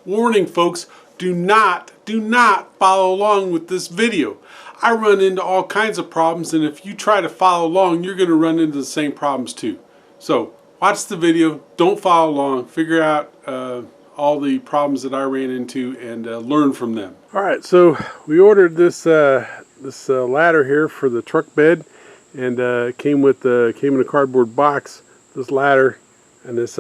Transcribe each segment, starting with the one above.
Warning folks, do not follow along with this video. I run into all kinds of problems, and if you try to follow along, you're going to run into the same problems too. So watch the video, don't follow along, figure out all the problems that I ran into and learn from them. Alright, so we ordered this ladder here for the truck bed, and it came in a cardboard box, this ladder and this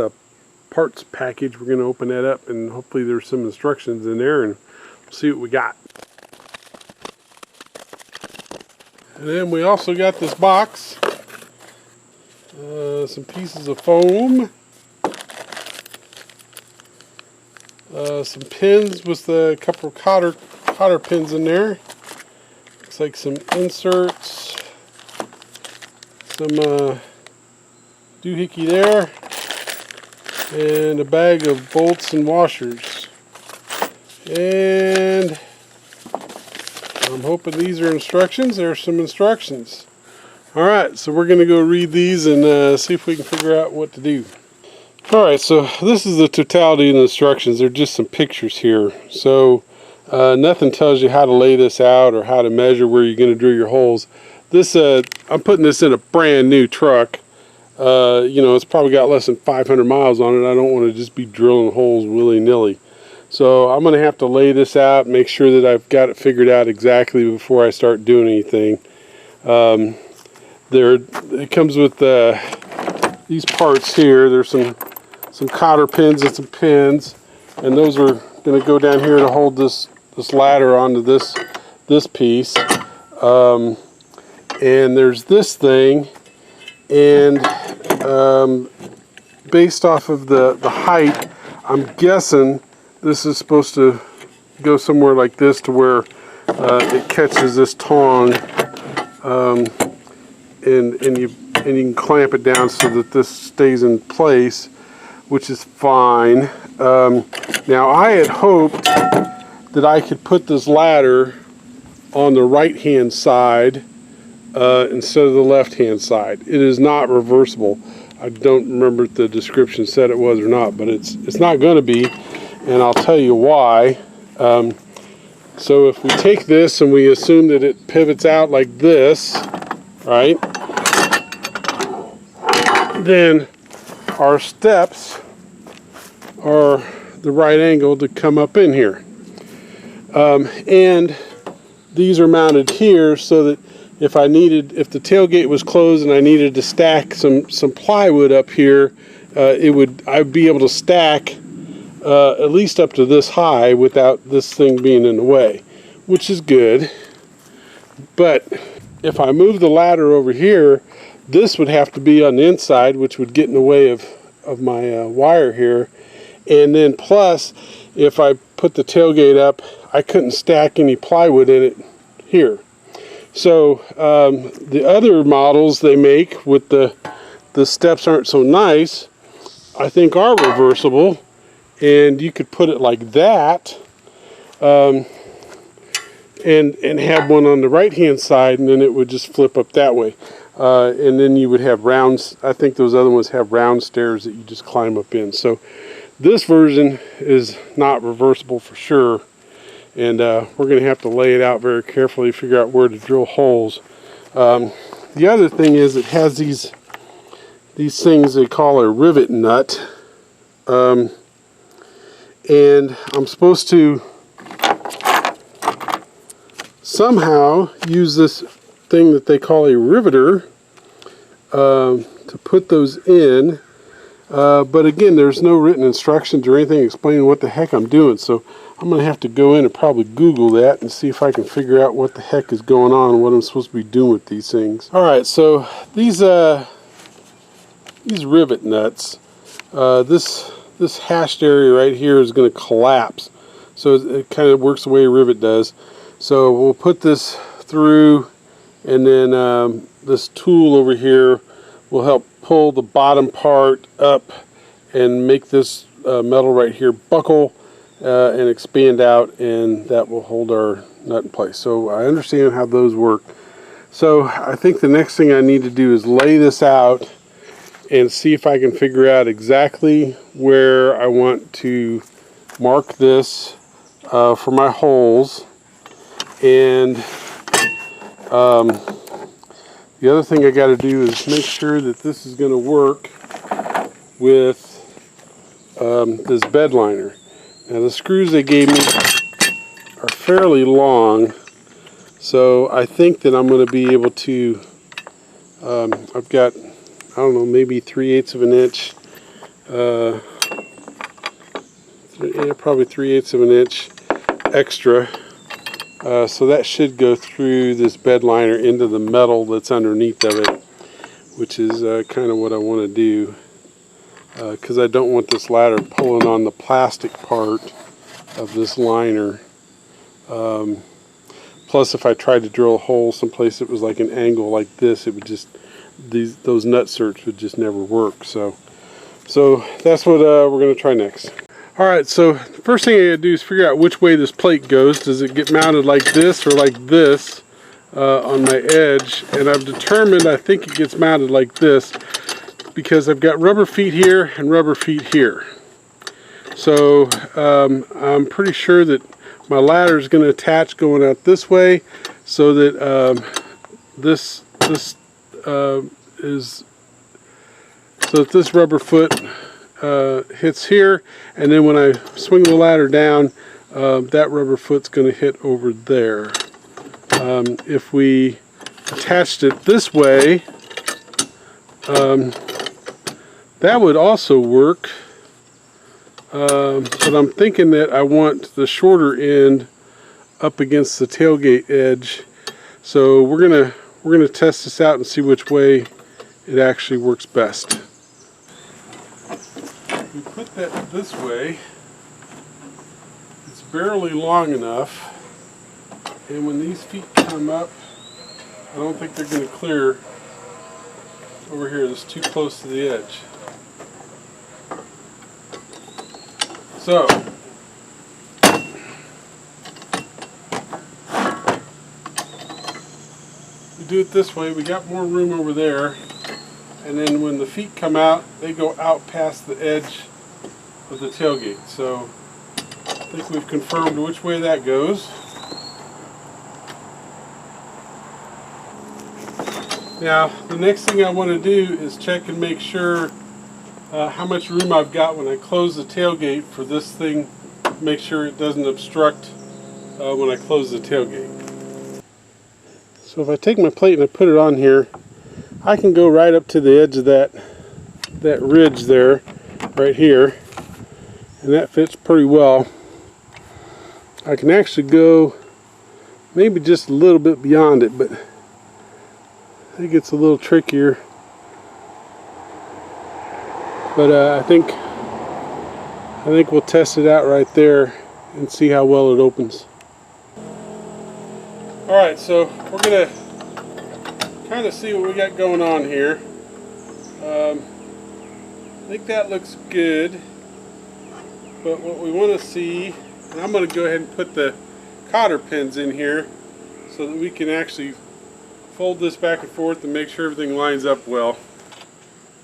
parts package. We're going to open that up, and hopefully there's some instructions in there, and we'll see what we got. And then we also got this box, some pieces of foam, some pins with a couple of cotter pins in there. Looks like some inserts, some doohickey there, and a bag of bolts and washers. And I'm hoping these are instructions. There are some instructions. Alright, so we're going to go read these and see if we can figure out what to do. Alright, so this is the Totality and Instructions. They're just some pictures here. So nothing tells you how to lay this out or how to measure where you're going to drill your holes. This I'm putting this in a brand new truck. You know, it's probably got less than 500 miles on it. I don't want to just be drilling holes willy-nilly. So I'm going to have to lay this out, make sure that I've got it figured out exactly before I start doing anything. It comes with these parts here. There's some cotter pins and some pins, and those are going to go down here to hold this ladder onto this piece. And there's this thing, and based off of the height, I'm guessing this is supposed to go somewhere like this to where it catches this tong, and you can clamp it down so that this stays in place, which is fine. Now I had hoped that I could put this ladder on the right hand side instead of the left hand side. It is not reversible. I don't remember if the description said it was or not, but it's not going to be, and I'll tell you why. So if we take this and we assume that it pivots out like this, right, then our steps are the right angle to come up in here. And these are mounted here so that if the tailgate was closed and I needed to stack some plywood up here, I'd be able to stack at least up to this high without this thing being in the way, which is good. But if I move the ladder over here, this would have to be on the inside, which would get in the way of my wire here. And then plus, if I put the tailgate up, I couldn't stack any plywood in it here. So the other models they make with the steps aren't so nice, I think are reversible, and you could put it like that, and have one on the right hand side, and then it would just flip up that way, and then you would have rounds. I think those other ones have round stairs that you just climb up in. So this version is not reversible for sure, and we're going to have to lay it out very carefully, figure out where to drill holes. The other thing is it has these things they call a rivet nut, and I'm supposed to somehow use this thing that they call a riveter to put those in. But again, there's no written instructions or anything explaining what the heck I'm doing, so I'm going to have to go in and probably Google that and see if I can figure out what the heck is going on and what I'm supposed to be doing with these things. Alright, so these rivet nuts, this hashed area right here is going to collapse, so it kind of works the way a rivet does. So we'll put this through, and then this tool over here will help pull the bottom part up and make this metal right here buckle and expand out, and that will hold our nut in place. So I understand how those work. So I think the next thing I need to do is lay this out and see if I can figure out exactly where I want to mark this for my holes. And the other thing I got to do is make sure that this is going to work with this bed liner. Now the screws they gave me are fairly long, so I think that I'm going to be able to, I've got, I don't know, maybe 3/8 of an inch, probably 3/8 of an inch extra. So that should go through this bed liner into the metal that's underneath of it, which is kind of what I want to do, because I don't want this ladder pulling on the plastic part of this liner. Plus, if I tried to drill a hole someplace that was like an angle like this, it would just, those nut certs would just never work. So that's what we're going to try next. Alright, so the first thing I gotta do is figure out which way this plate goes. Does it get mounted like this or like this on my edge? And I've determined I think it gets mounted like this because I've got rubber feet here and rubber feet here. So I'm pretty sure that my ladder is going to attach going out this way, so that this rubber foot hits here, and then when I swing the ladder down, that rubber foot's going to hit over there. If we attached it this way, that would also work, but I'm thinking that I want the shorter end up against the tailgate edge. So we're gonna test this out and see which way it actually works best. We put that this way, it's barely long enough, and when these feet come up, I don't think they're going to clear over here. It's too close to the edge. So we do it this way. We got more room over there. And then when the feet come out, they go out past the edge of the tailgate. So I think we've confirmed which way that goes. Now, the next thing I want to do is check and make sure how much room I've got when I close the tailgate for this thing. Make sure it doesn't obstruct when I close the tailgate. So if I take my plate and I put it on here, I can go right up to the edge of that ridge there, right here, and that fits pretty well. I can actually go maybe just a little bit beyond it, but it gets a little trickier. But I think we'll test it out right there and see how well it opens. All right, so we're gonna kind of see what we got going on here. I think that looks good, but what we want to see, and I'm going to go ahead and put the cotter pins in here so that we can actually fold this back and forth and make sure everything lines up well.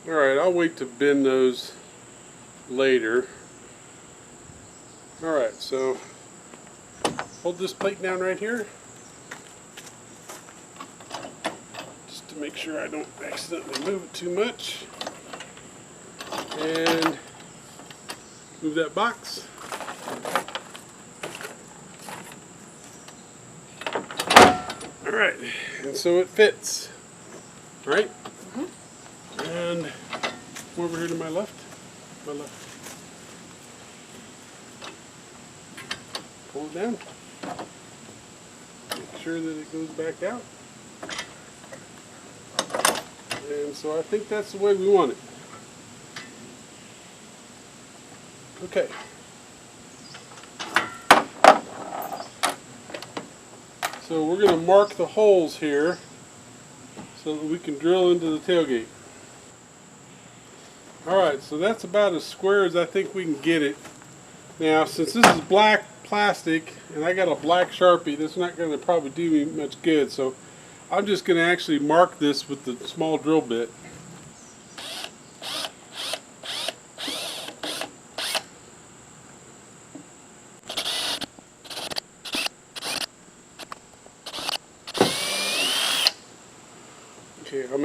Alright, I'll wait to bend those later. Alright, so hold this plate down right here, just to make sure I don't accidentally move it too much. And move that box. Alright, and so it fits, right? Mm-hmm. And come over here to my left. Pull it down. Make sure that it goes back out. And so I think that's the way we want it. Okay. So we're going to mark the holes here so that we can drill into the tailgate. Alright, so that's about as square as I think we can get it. Now, since this is black plastic and I got a black Sharpie, that's not going to probably do me much good. So I'm just going to actually mark this with the small drill bit.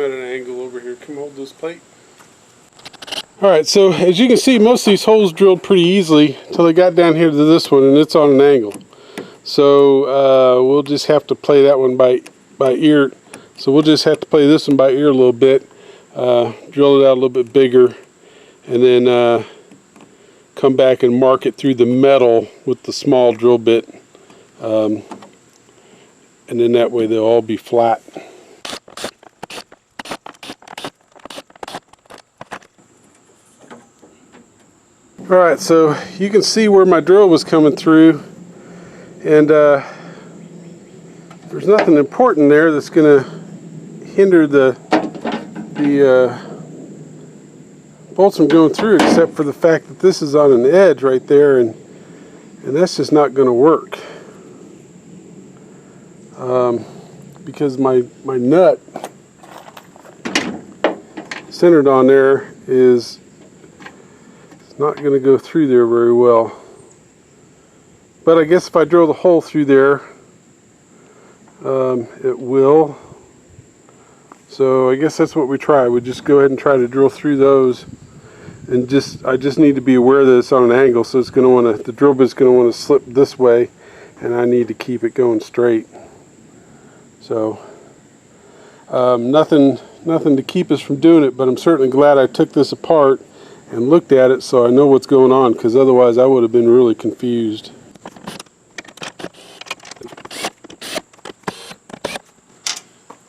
at an angle over here. Come hold this plate. Alright, so as you can see, most of these holes drilled pretty easily until I got down here to this one, and it's on an angle. So we'll just have to play that one by ear. So we'll just have to play this one by ear a little bit, drill it out a little bit bigger, and then come back and mark it through the metal with the small drill bit. And then that way they'll all be flat. Alright, so you can see where my drill was coming through, and there's nothing important there that's going to hinder the bolts from going through, except for the fact that this is on an edge right there, and that's just not going to work. Because my nut centered on there is not going to go through there very well. But I guess if I drill the hole through there, it will. So I guess that's what we try. We just go ahead and try to drill through those, and I just need to be aware that it's on an angle, so it's going to want to, the drill bit's going to want to slip this way, and I need to keep it going straight. So nothing to keep us from doing it, but I'm certainly glad I took this apart and looked at it so I know what's going on, because otherwise I would have been really confused.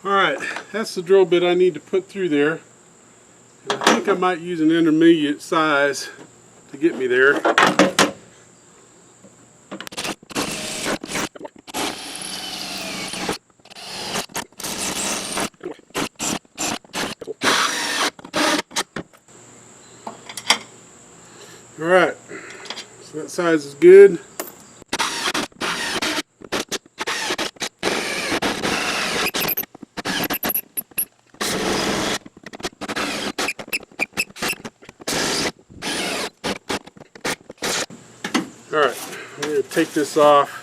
Alright, that's the drill bit I need to put through there. And I think I might use an intermediate size to get me there. Alright, so that size is good. Alright, I'm going to take this off.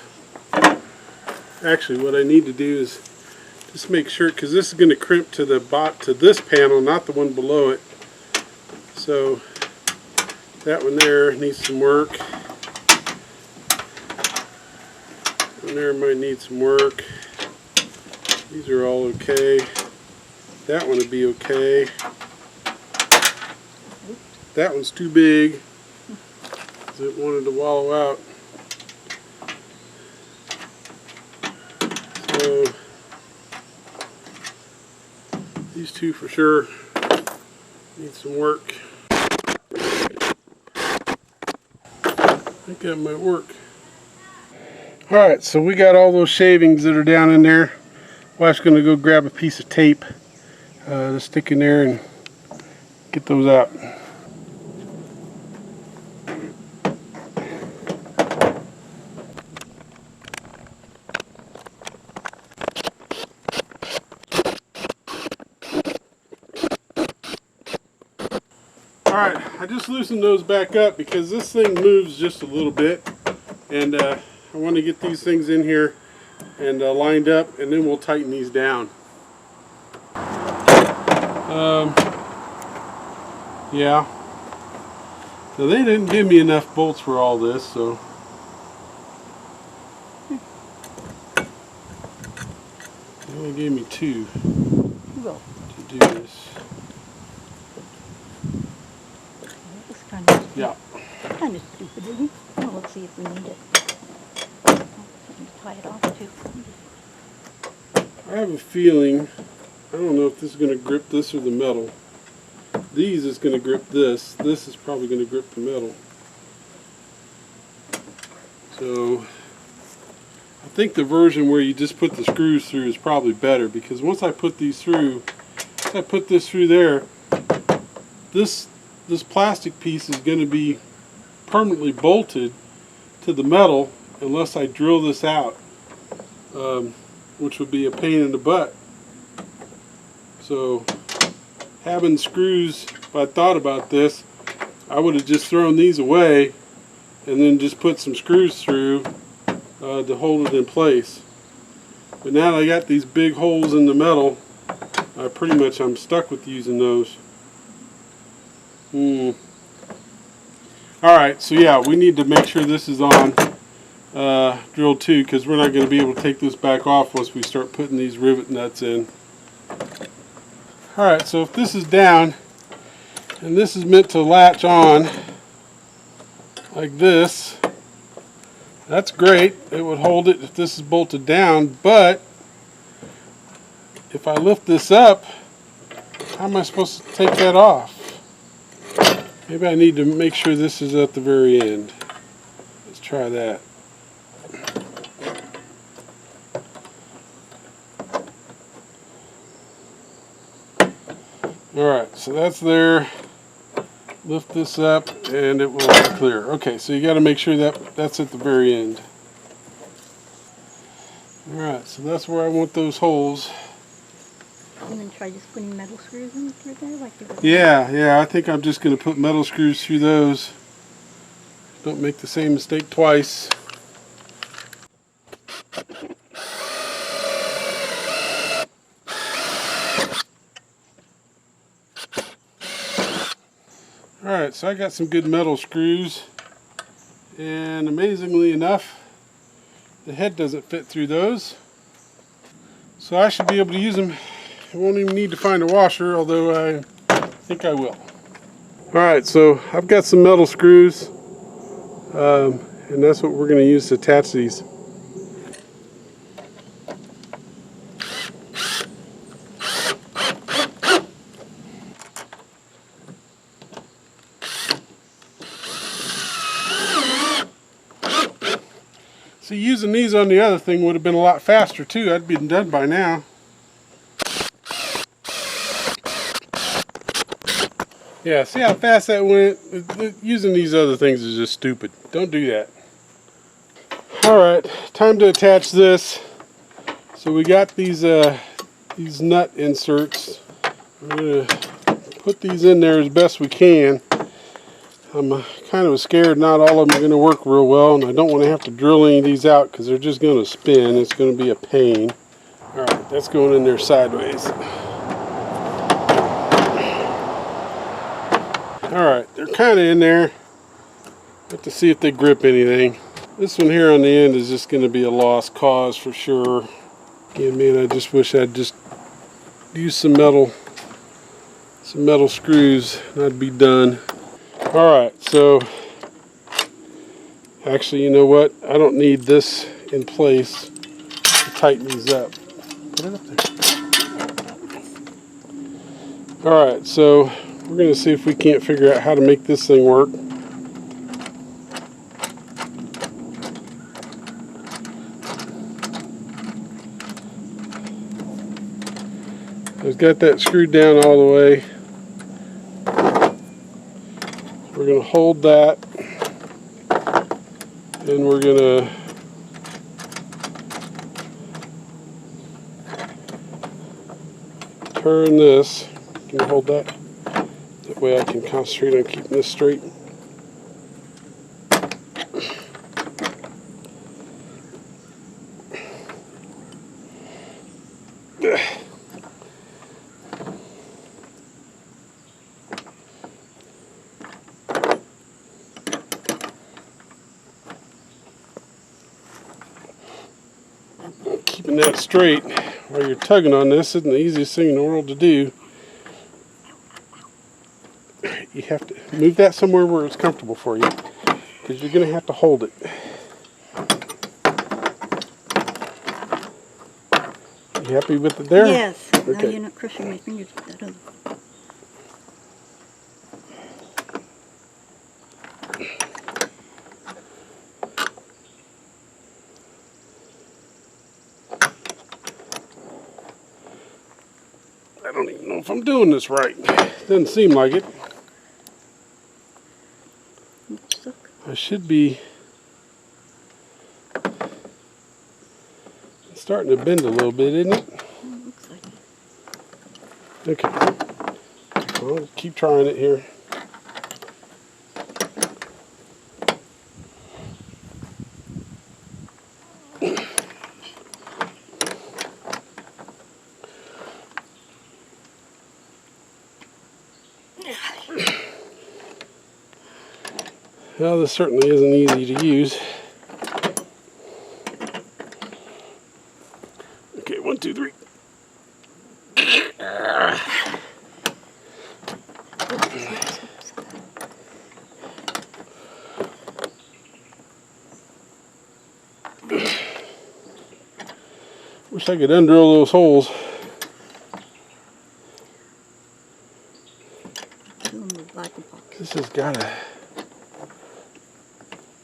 Actually, what I need to do is just make sure, because this is going to crimp to this panel, not the one below it. So that one there needs some work. That one there might need some work. These are all okay. That one would be okay. That one's too big. It wanted to wallow out. So these two for sure need some work. I think that might work. Alright, so we got all those shavings that are down in there. Wife's going to go grab a piece of tape to stick in there and get those out. Alright, I just loosened those back up because this thing moves just a little bit, and I want to get these things in here and lined up, and then we'll tighten these down. Yeah, so they didn't give me enough bolts for all this, so they only gave me 2 to do this. Yeah. Kind of stupid, isn't it? Well, let's see if we need it. Tie it off too. I have a feeling, I don't know if this is going to grip this or the metal. These is going to grip this. This is probably going to grip the metal. So I think the version where you just put the screws through is probably better, because once I put these through, once I put this through there, this plastic piece is going to be permanently bolted to the metal unless I drill this out, which would be a pain in the butt. So having screws, if I thought about this, I would have just thrown these away and then just put some screws through to hold it in place. But now that I got these big holes in the metal, pretty much I'm stuck with using those. Alright, so yeah, we need to make sure this is on drill 2, because we're not going to be able to take this back off once we start putting these rivet nuts in. Alright, so if this is down, and this is meant to latch on like this, that's great. It would hold it if this is bolted down, but if I lift this up, how am I supposed to take that off? Maybe I need to make sure this is at the very end. Let's try that. Alright, so that's there. Lift this up and it will be clear. Okay, so you got to make sure that that's at the very end. Alright, so that's where I want those holes. And then try just putting metal screws in through there like you did. Yeah, I think I'm just going to put metal screws through those. Don't make the same mistake twice. Alright, so I got some good metal screws, and amazingly enough, the head doesn't fit through those. So I should be able to use them. I won't even need to find a washer, although I think I will. Alright, so I've got some metal screws, and that's what we're going to use to attach these. See, using these on the other thing would have been a lot faster too. I'd been done by now. Yeah, see how fast that went? Using these other things is just stupid. Don't do that. Alright, time to attach this. So we got these nut inserts. We're going to put these in there as best we can. I'm kind of scared not all of them are going to work real well, and I don't want to have to drill any of these out because they're just going to spin. It's going to be a pain. Alright, that's going in there sideways. Alright, they're kind of in there. Have to see if they grip anything. This one here on the end is just going to be a lost cause for sure. Again, man, I just wish I'd just used some metal screws and I'd be done. Alright, so actually, you know what? I don't need this in place to tighten these up. Put it up there. Alright, so we're going to see if we can't figure out how to make this thing work. I've got that screwed down all the way. We're going to hold that, and we're going to turn this. Can you hold that? That way I can concentrate on keeping this straight. Keeping that straight while you're tugging on this isn't the easiest thing in the world to do. You have to move that somewhere where it's comfortable for you, because you're going to have to hold it. You happy with it there? Yes. Okay. Now you're not crushing my fingers with that other. I don't even know if I'm doing this right. Doesn't seem like it. I should be. It's starting to bend a little bit, isn't it? Looks like it. Okay. Well, keep trying it here. Well, this certainly isn't easy to use. Okay, 1, 2, 3. Wish I could undrill those holes. This has got to...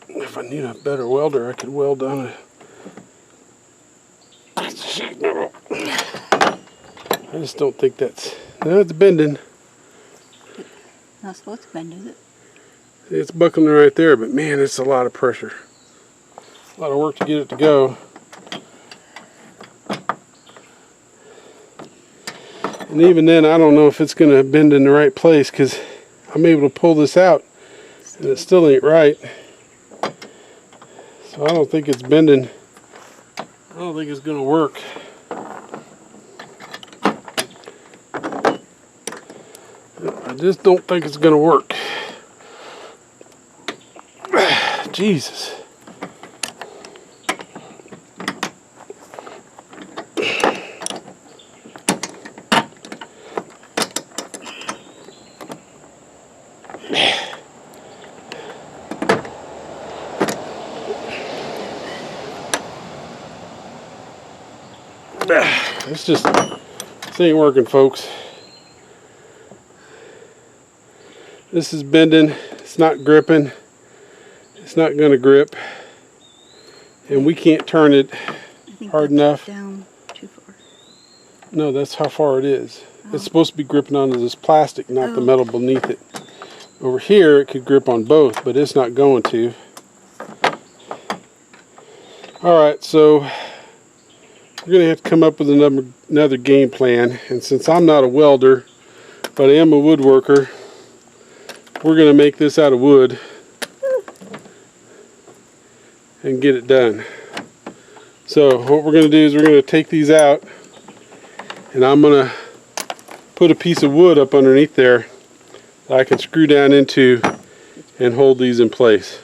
If I need a better welder, I could weld on a sheet metal. I just don't think that's... No, it's bending. Not supposed to bend, is it? It's buckling right there, but man, it's a lot of pressure. A lot of work to get it to go. And even then, I don't know if it's going to bend in the right place, because I'm able to pull this out and it still ain't right. So I don't think it's bending. I don't think it's going to work. I just don't think it's going to work. Jesus. This ain't working, folks. This is bending. It's not gripping. It's not going to grip. And we can't turn it hard enough. Down too far. No, that's how far it is. It's supposed to be gripping onto this plastic, not the metal beneath it. Over here, it could grip on both, but it's not going to. Alright, so we're going to have to come up with another game plan. And since I'm not a welder, but I am a woodworker, we're going to make this out of wood and get it done. So what we're going to do is we're going to take these out, and I'm going to put a piece of wood up underneath there that I can screw down into and hold these in place.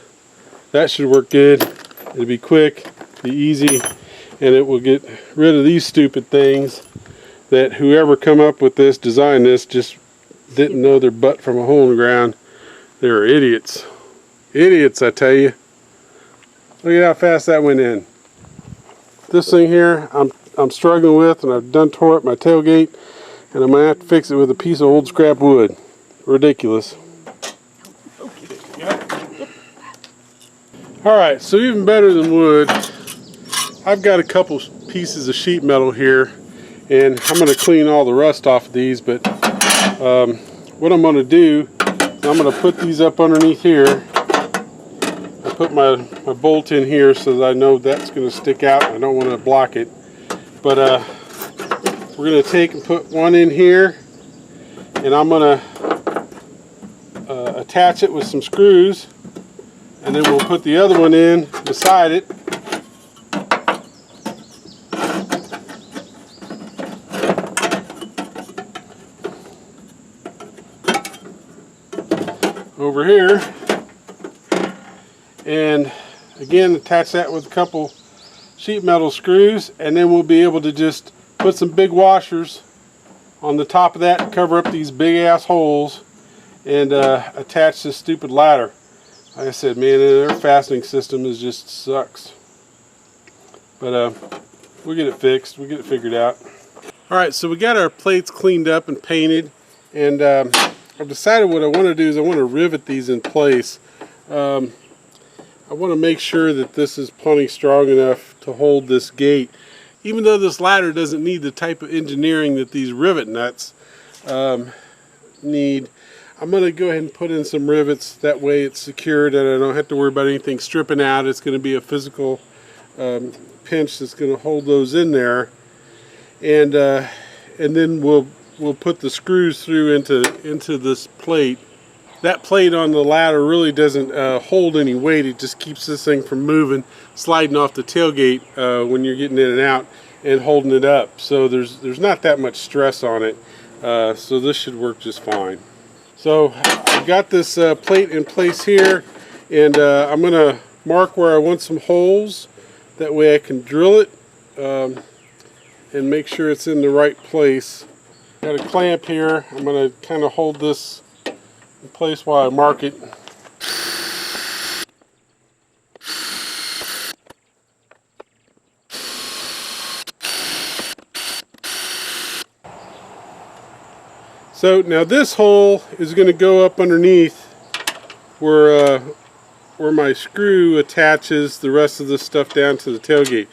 That should work good. It'll be quick, be easy, and it will get rid of these stupid things that whoever come up with this, designed this, just didn't know their butt from a hole in the ground. They were idiots. Idiots, I tell you. Look at how fast that went in. This thing here, I'm struggling with, and I've done tore up my tailgate, and I'm gonna have to fix it with a piece of old scrap wood. Ridiculous. Alright, so even better than wood, I've got a couple pieces of sheet metal here, and I'm going to clean all the rust off of these, but what I'm going to do is I'm going to put these up underneath here. I put my bolt in here so that I know that's going to stick out. I don't want to block it, but we're going to take and put one in here, and I'm going to attach it with some screws, and then we'll put the other one in beside it. Over here, and again attach that with a couple sheet metal screws, and then we'll be able to just put some big washers on the top of that and cover up these big ass holes, and attach this stupid ladder. Like I said, man, their fastening system is just sucks, but we'll get it fixed, we'll get it figured out. Alright, so we got our plates cleaned up and painted, and I've decided what I want to do is I want to rivet these in place. I want to make sure that this is plenty strong enough to hold this gate. Even though this ladder doesn't need the type of engineering that these rivet nuts need, I'm going to go ahead and put in some rivets. That way it's secured and I don't have to worry about anything stripping out. It's going to be a physical pinch that's going to hold those in there. And then we'll put the screws through into this plate. That plate on the ladder really doesn't hold any weight. It just keeps this thing from moving, sliding off the tailgate when you're getting in and out, and holding it up. So there's not that much stress on it. So this should work just fine. So I've got this plate in place here, And I'm going to mark where I want some holes. That way I can drill it and make sure it's in the right place. Got a clamp here. I'm going to kind of hold this in place while I mark it. So now this hole is going to go up underneath where my screw attaches the rest of this stuff down to the tailgate.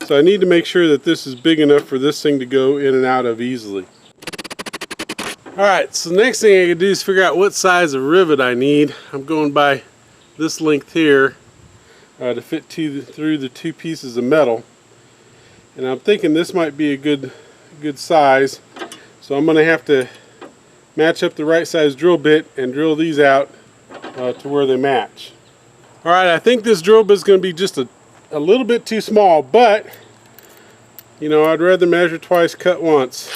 So I need to make sure that this is big enough for this thing to go in and out of easily. Alright, so the next thing I can do is figure out what size of rivet I need. I'm going by this length here to fit through the two pieces of metal. And I'm thinking this might be a good size. So I'm going to have to match up the right size drill bit and drill these out to where they match. Alright, I think this drill bit is going to be just a little bit too small, but you know, I'd rather measure twice, cut once.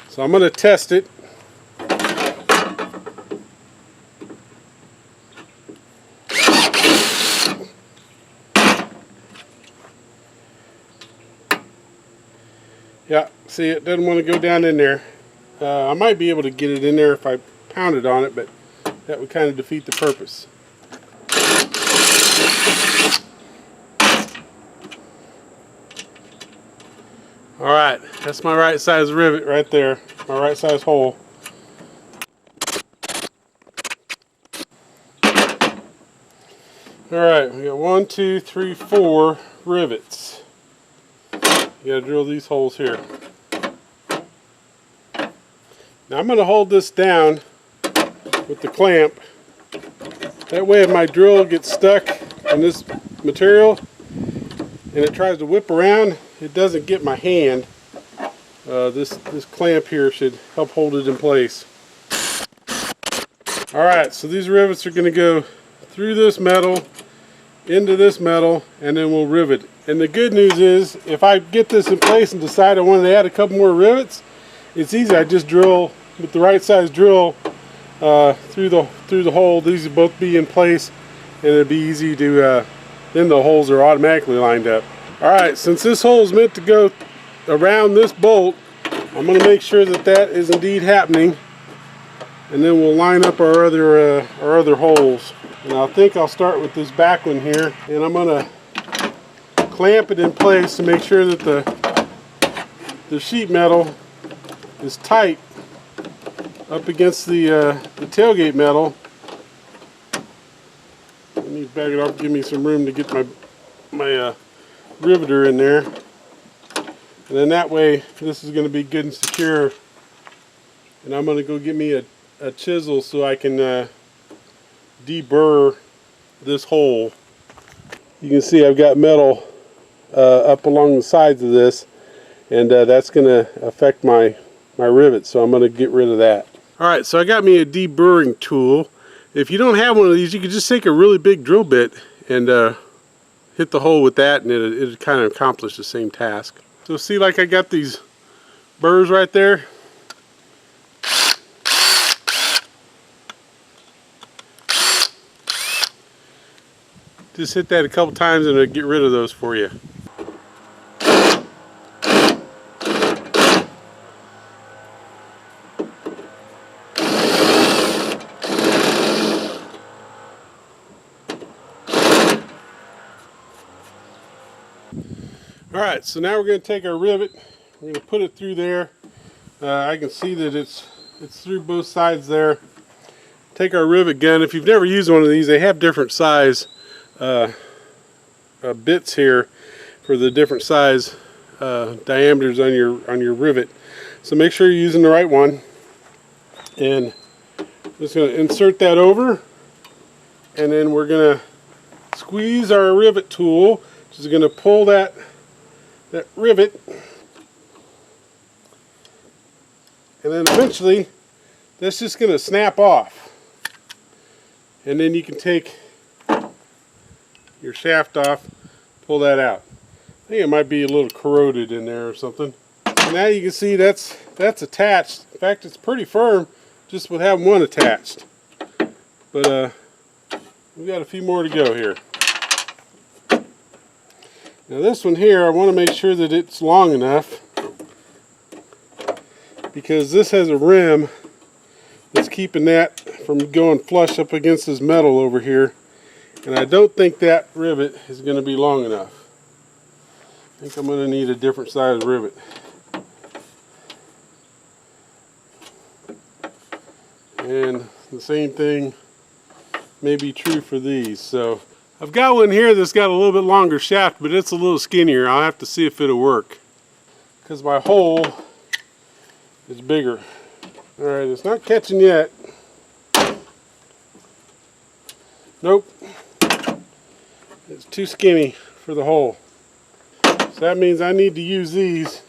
So I'm going to test it. Yeah, see, it doesn't want to go down in there. I might be able to get it in there if I pounded on it, but that would kind of defeat the purpose. Alright, that's my right size rivet right there, my right size hole. Alright, we got 1, 2, 3, 4 rivets. You gotta drill these holes here. Now I'm gonna hold this down with the clamp. That way if my drill gets stuck in this material and it tries to whip around, it doesn't get my hand. This clamp here should help hold it in place. Alright, so these rivets are going to go through this metal, into this metal, and then we'll rivet. And the good news is, if I get this in place and decide I want to add a couple more rivets, it's easy. I just drill with the right size drill through the hole. These will both be in place, and it'll be easy to, then the holes are automatically lined up. Alright, since this hole is meant to go around this bolt, I'm going to make sure that that is indeed happening, and then we'll line up our other holes. And I think I'll start with this back one here, and I'm going to clamp it in place to make sure that the sheet metal is tight up against the tailgate metal. I need to back it up, give me some room to get my riveter in there. And then that way this is going to be good and secure. And I'm going to go get me a chisel so I can deburr this hole. You can see I've got metal up along the sides of this, and that's going to affect my rivet, so I'm going to get rid of that. Alright, so I got me a deburring tool. If you don't have one of these, you can just take a really big drill bit and hit the hole with that, and it'll kind of accomplish the same task. So see, like I got these burrs right there. Just hit that a couple times and it'll get rid of those for you. Alright, so now we're going to take our rivet, we're going to put it through there. I can see that it's through both sides there. Take our rivet gun. If you've never used one of these, they have different size bits here for the different size diameters on your rivet. So make sure you're using the right one. And I'm just going to insert that over, and then we're going to squeeze our rivet tool, which is going to pull that rivet, and then eventually that's just going to snap off, and then you can take your shaft off, pull that out. I think it might be a little corroded in there or something. And now you can see that's attached. In fact, it's pretty firm just with having one attached. But We got a few more to go here. Now this one here, I want to make sure that it's long enough, because this has a rim that's keeping that from going flush up against this metal over here, and I don't think that rivet is going to be long enough. I think I'm going to need a different size rivet. And the same thing may be true for these. So I've got one here that's got a little bit longer shaft, but it's a little skinnier. I'll have to see if it'll work, because my hole is bigger. Alright, it's not catching yet. Nope. It's too skinny for the hole. So that means I need to use these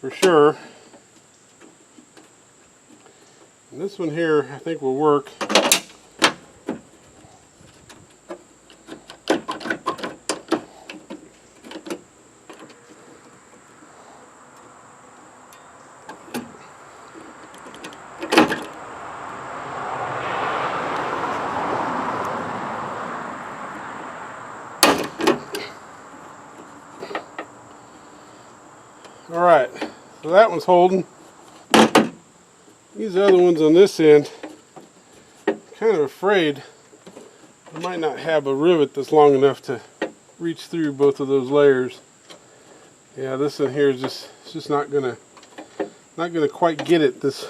for sure. And this one here I think will work. Alright, so that one's holding. These other ones on this end, I'm kind of afraid I might not have a rivet that's long enough to reach through both of those layers. Yeah, this one here is just not gonna quite get it. This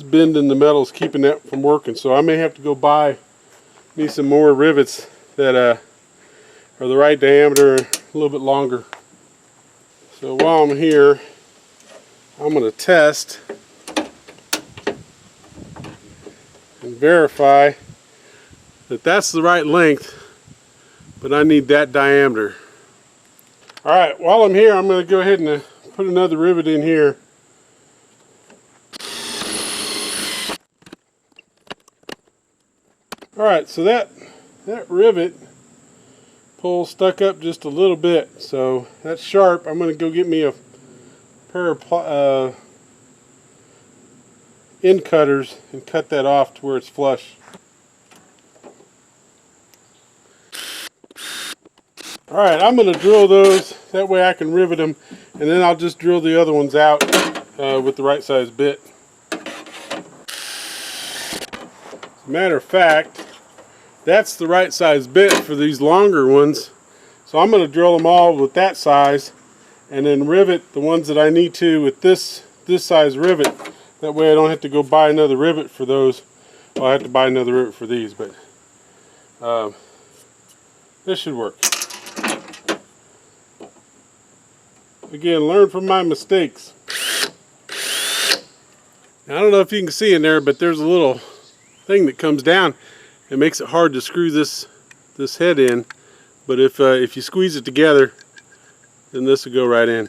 bend in the metal is keeping that from working, so I may have to go buy me some more rivets that are the right diameter and a little bit longer. So while I'm here, I'm going to test and verify that that's the right length, but I need that diameter. Alright, while I'm here, I'm going to go ahead and put another rivet in here. Alright, so that rivet pull stuck up just a little bit, so that's sharp. I'm going to go get me a pair of end cutters and cut that off to where it's flush. Alright, I'm going to drill those, that way I can rivet them, and then I'll just drill the other ones out with the right size bit. As a matter of fact, that's the right size bit for these longer ones, so I'm going to drill them all with that size and then rivet the ones that I need to with this size rivet. That way I don't have to go buy another rivet for those. Well, I have to buy another rivet for these, but this should work. Again, learn from my mistakes. Now, I don't know if you can see in there, but there's a little thing that comes down. It makes it hard to screw this head in, but if you squeeze it together, then this will go right in.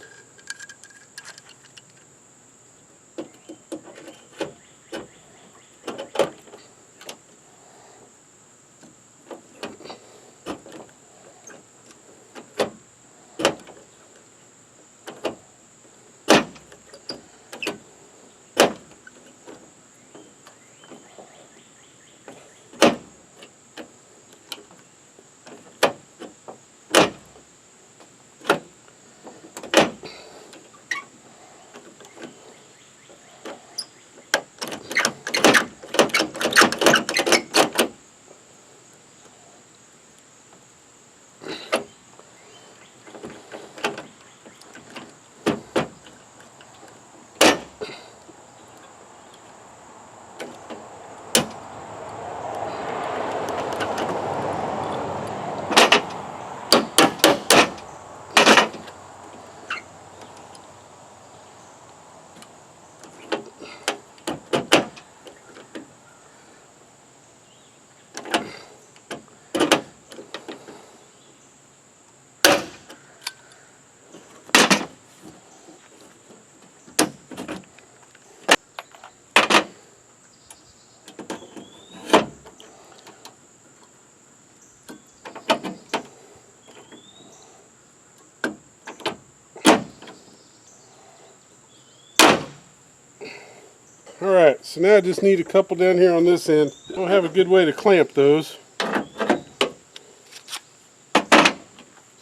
Alright, so now I just need a couple down here on this end. I don't have a good way to clamp those.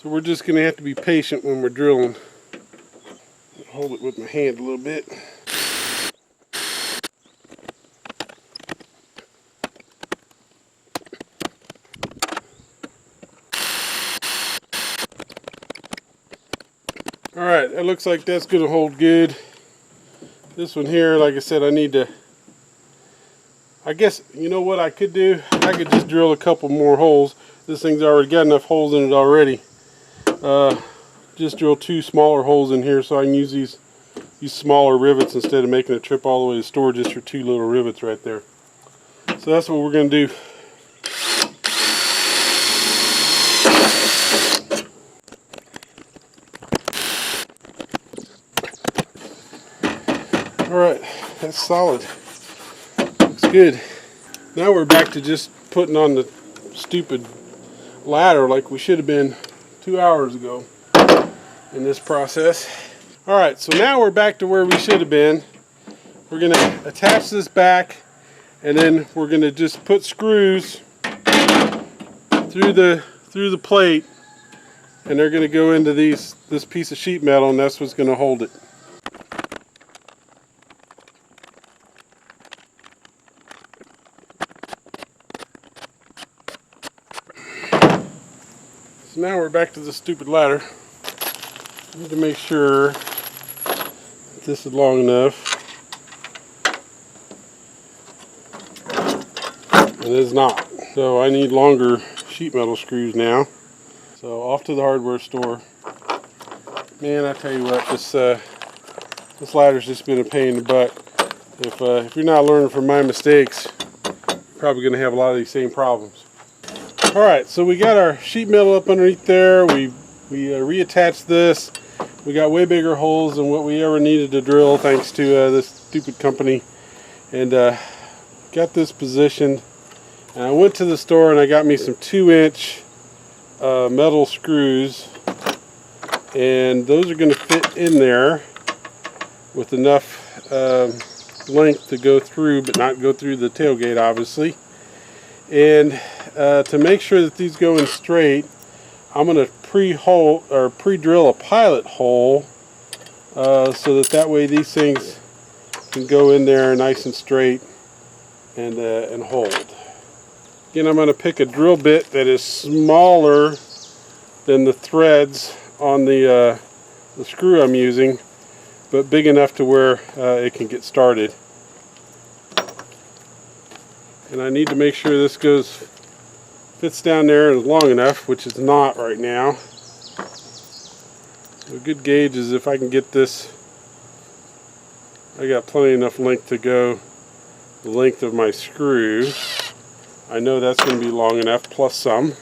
So we're just going to have to be patient when we're drilling. Hold it with my hand a little bit. Alright, that looks like that's going to hold good. This one here, like I said, I need to... I guess, you know what I could do? I could just drill a couple more holes. This thing's already got enough holes in it already. Just drill 2 smaller holes in here so I can use these smaller rivets instead of making a trip all the way to store just for 2 little rivets right there. So that's what we're going to do. Alright, that's solid. Looks good. Now we're back to just putting on the stupid ladder like we should have been 2 hours ago in this process. Alright, so now we're back to where we should have been. We're going to attach this back, and then we're going to just put screws through the plate, and they're going to go into this piece of sheet metal, and that's what's going to hold it. So now we're back to the stupid ladder. I need to make sure that this is long enough. And it's not. So I need longer sheet metal screws now. So off to the hardware store. Man, I tell you what, this ladder's just been a pain in the butt. If you're not learning from my mistakes, you're probably going to have a lot of these same problems. Alright, so we got our sheet metal up underneath there. We reattached this. We got way bigger holes than what we ever needed to drill thanks to this stupid company. And got this positioned. And I went to the store and I got me some 2-inch metal screws. And those are going to fit in there with enough length to go through, but not go through the tailgate obviously. And to make sure that these go in straight, I'm going to pre-drill a pilot hole so that way these things can go in there nice and straight and hold. Again, I'm going to pick a drill bit that is smaller than the threads on the screw I'm using, but big enough to where it can get started. And I need to make sure this fits down there and is long enough, which it's not right now. So a good gauge is if I can get this, I got plenty enough length to go the length of my screw. I know that's going to be long enough, plus some.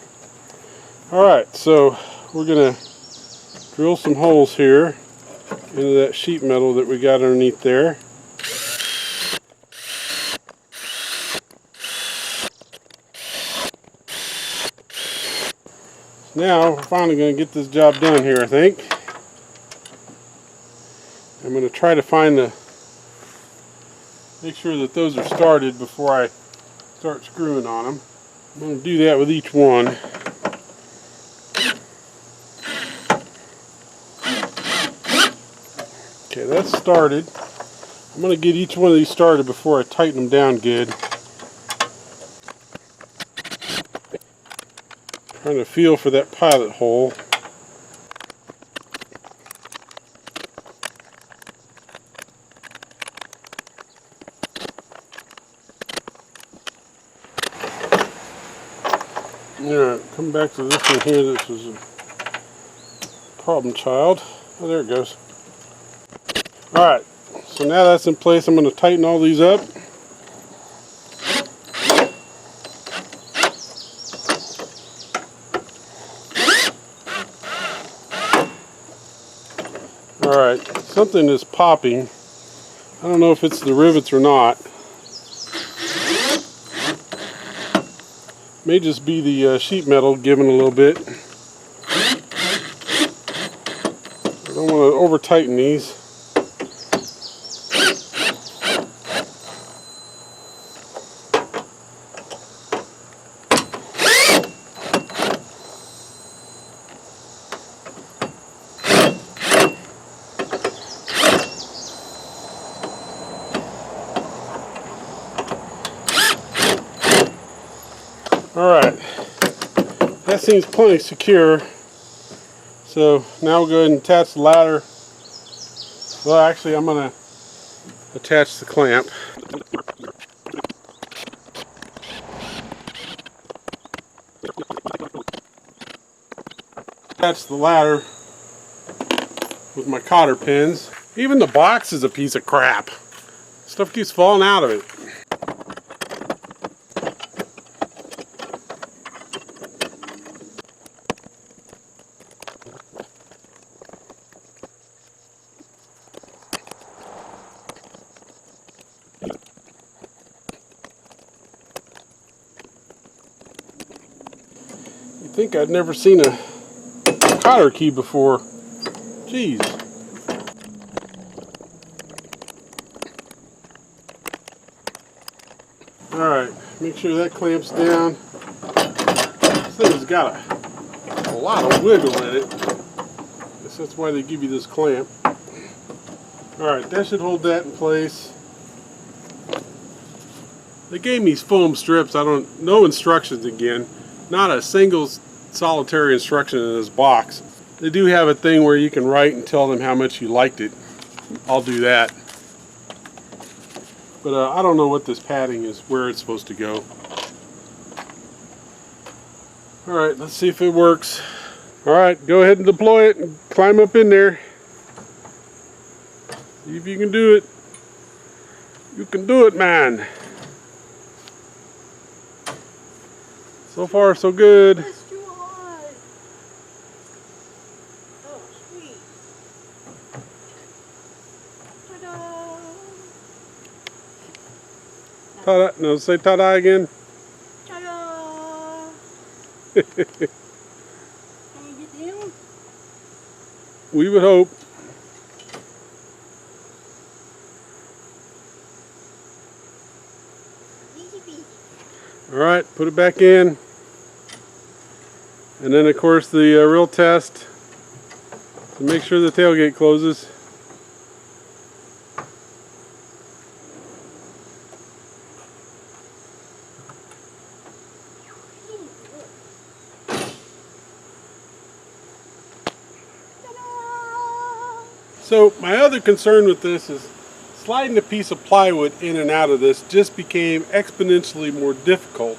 Alright, so we're going to drill some holes here into that sheet metal that we got underneath there. Now we're finally going to get this job done here, I think. I'm going to try to make sure that those are started before I start screwing on them. I'm going to do that with each one. Okay, that's started. I'm going to get each one of these started before I tighten them down good. Trying to feel for that pilot hole. Alright, come back to this one here. This is a problem child. Oh, there it goes. Alright, so now that's in place. I'm going to tighten all these up. Alright, something is popping. I don't know if it's the rivets or not. May just be the sheet metal giving a little bit. I don't want to over tighten these. Alright, that seems plenty secure. So now we'll go ahead and attach the ladder. Well, actually, I'm going to attach the clamp. Attach the ladder with my cotter pins. Even the box is a piece of crap. Stuff keeps falling out of it. You'd think I'd never seen a cotter key before. Jeez. Alright, make sure that clamps down. This thing's got a lot of wiggle in it. Guess that's why they give you this clamp. Alright, that should hold that in place. They gave me foam strips. No instructions again. Not a single solitary instruction in this box. They do have a thing where you can write and tell them how much you liked it. I'll do that. But I don't know what this padding is, where it's supposed to go. Alright, let's see if it works. Alright, go ahead and deploy it and climb up in there. See if you can do it. You can do it, man. So far, so good. It's too hot. Oh, sweet. Ta-da! Ta-da. No, say ta-da again. Ta-da! Can you get down? We would hope. Easy peasy. Alright, put it back in. And then of course the real test to make sure the tailgate closes. So my other concern with this is sliding a piece of plywood in and out of this just became exponentially more difficult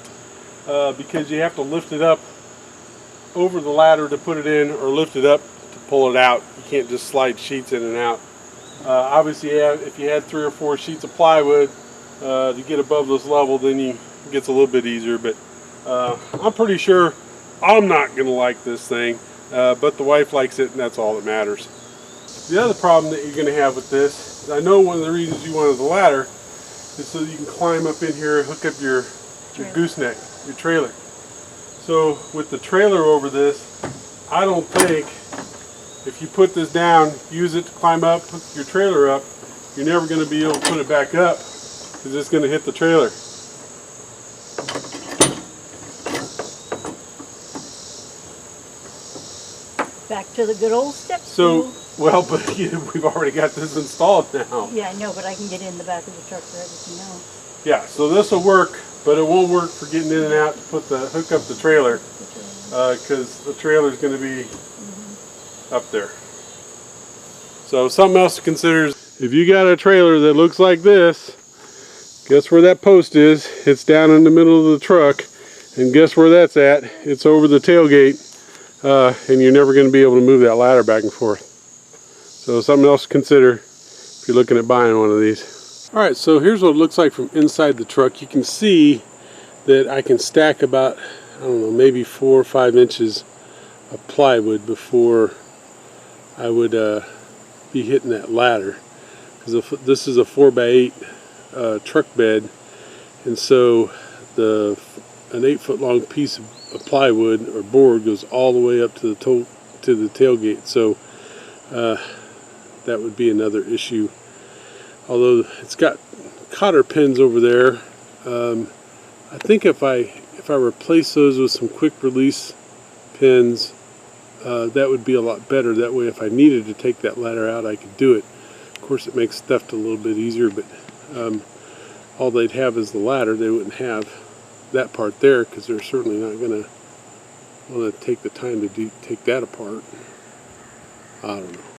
because you have to lift it up over the ladder to put it in or lift it up to pull it out. You can't just slide sheets in and out. Obviously if you had 3 or 4 sheets of plywood to get above this level, then it gets a little bit easier, but I'm pretty sure I'm not going to like this thing, but the wife likes it and that's all that matters. The other problem that you're going to have with this, I know one of the reasons you wanted the ladder is so that you can climb up in here and hook up your gooseneck, your trailer. So with the trailer over this, I don't think if you put this down, use it to climb up, hook your trailer up, you're never going to be able to put it back up because it's going to hit the trailer. Back to the good old steps. So, well, but we've already got this installed now. Yeah, I know, but I can get in the back of the truck for everything else. Yeah, so this will work, but it won't work for getting in and out to hook up the trailer, because the trailer is going to be up there. So something else to consider is if you got a trailer that looks like this, guess where that post is? It's down in the middle of the truck, and guess where that's at? It's over the tailgate, and you're never going to be able to move that ladder back and forth. So something else to consider if you're looking at buying one of these. Alright, so here's what it looks like from inside the truck. You can see that I can stack about, I don't know, maybe 4 or 5 inches of plywood before I would be hitting that ladder. Because this is a 4x8 truck bed, and so an 8-foot long piece of plywood or board goes all the way up to the tailgate. So that would be another issue. Although it's got cotter pins over there, I think if I replace those with some quick release pins, that would be a lot better. That way, if I needed to take that ladder out, I could do it. Of course, it makes theft a little bit easier, but all they'd have is the ladder. They wouldn't have that part there, because they're certainly not going to want to take the time to take that apart. I don't know.